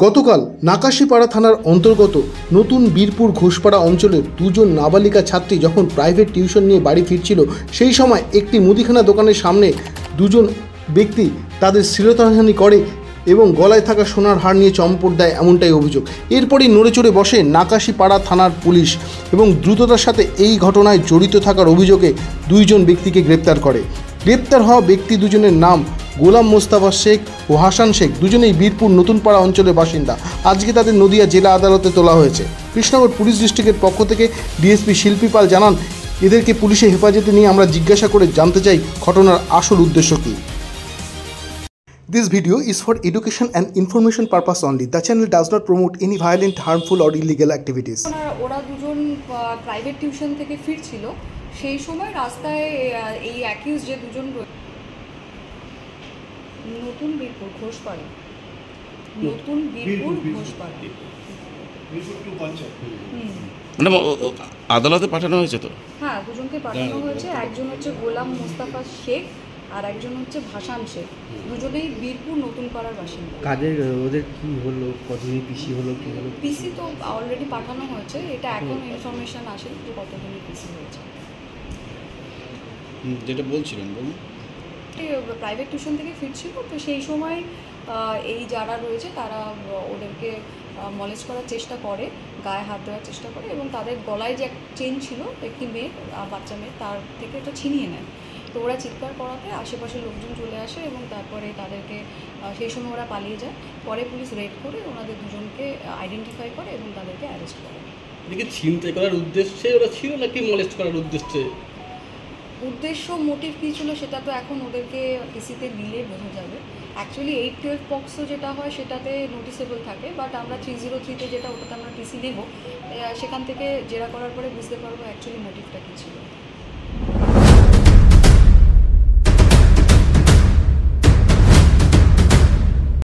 গতকাল নাকাশিপাড়া থানার অন্তর্গত নতুন বীরপুর ঘোষপাড়া অঞ্চলের দুজন নাবালিকা ছাত্রী যখন প্রাইভেট টিউশন নিয়ে বাড়ি ফিরছিল সেই সময় একটি মুদিখানা দোকানের সামনে দুজন ব্যক্তি তাদের শ্লীলতাহানি করে এবং গলায় থাকা সোনার হার নিয়ে চম্পট দেয়, এমনটাই অভিযোগ। এরপরই নড়েচড়ে বসে নাকাশিপাড়া থানার পুলিশ এবং দ্রুততার সাথে এই ঘটনায় জড়িত থাকার অভিযোগে দুইজন ব্যক্তিকে গ্রেপ্তার করে। গ্রেপ্তার হওয়া ব্যক্তি দুজনের নাম গোলাম মোস্তফা শেখ ও হাসান শেখ, দুজনেই বীরপুর নতুনপাড়া অঞ্চলের বাসিন্দা। আজকে তাদের নদিয়া জেলা আদালতে তোলা হয়েছে। কৃষ্ণনগর পুলিশ ডিস্ট্রিক্টের পক্ষ থেকে ডিএসপি শিল্পী পাল জানান, এদেরকে পুলিশের হেফাজতে নিয়ে আমরা জিজ্ঞাসা করে জানতে চাই ঘটনার আসল উদ্দেশ্য কী। This video is for education and information purpose only. The channel does not promote any violent, harmful or illegal activities. ওরা দুজন প্রাইভেট টিউশন থেকে ফিরছিল, সেই সময় রাস্তায় এই অ্যাকিউজ যে দুজন নতুন বীরপুর ঘোষপাড়া মানে আদালতে পাঠানো হয়েছে তো? হ্যাঁ, দুজনকে পাঠানো হয়েছে। একজন হচ্ছে গোলাম মোস্তফা শেখ আর একজন হচ্ছে হাসান শেখ, দুজনেই বীরপুর নতুন পাড়ার বাসিন্দা। কাদের ওদের কি হলো, কতদিন পিসি হলো, কি হলো? পিসি তো অলরেডি পাঠানো হয়েছে, এটা এখন ইনফরমেশন আসে যে কতদিনের পিসি হয়েছে। যেটা বলছিলেন বলুন। প্রাইভেট টিউশন থেকে ফিরছিল, তো সেই সময় এই যারা রয়েছে তারা ওদেরকে মলেস্ট করার চেষ্টা করে, গায়ে হাত দেওয়ার চেষ্টা করে এবং তাদের গলায় যে একটা চেন ছিল একটি মেয়ে, বাচ্চা মেয়ে, তার থেকে এটা ছিনিয়ে নেয়। তো ওরা চিৎকার করাতে আশেপাশের লোকজন চলে আসে এবং তারপরে তাদেরকে সেই সময় ওরা পালিয়ে যায়। পরে পুলিশ রেড করে ওনাদের দুজনকে আইডেন্টিফাই করে এবং তাদেরকে অ্যারেস্ট করে। এদিকে ছিনতাই করার উদ্দেশ্যে ওরা ছিল নাকি মলেস্ট করার উদ্দেশ্যে? উদ্দেশ্য, মোটিভ কী ছিল সেটা তো এখন ওদেরকে পিসিতে দিলে বোঝা যাবে। অ্যাকচুয়ালি 8-12 পক্সো যেটা হয় সেটাতে নোটিসেবল থাকে, বাট আমরা 303-তে যেটা, ওটাতে আমরা পিসি নেব, সেখান থেকে জেরা করার পরে বুঝতে পারবো অ্যাকচুয়ালি মোটিভটা কী ছিল।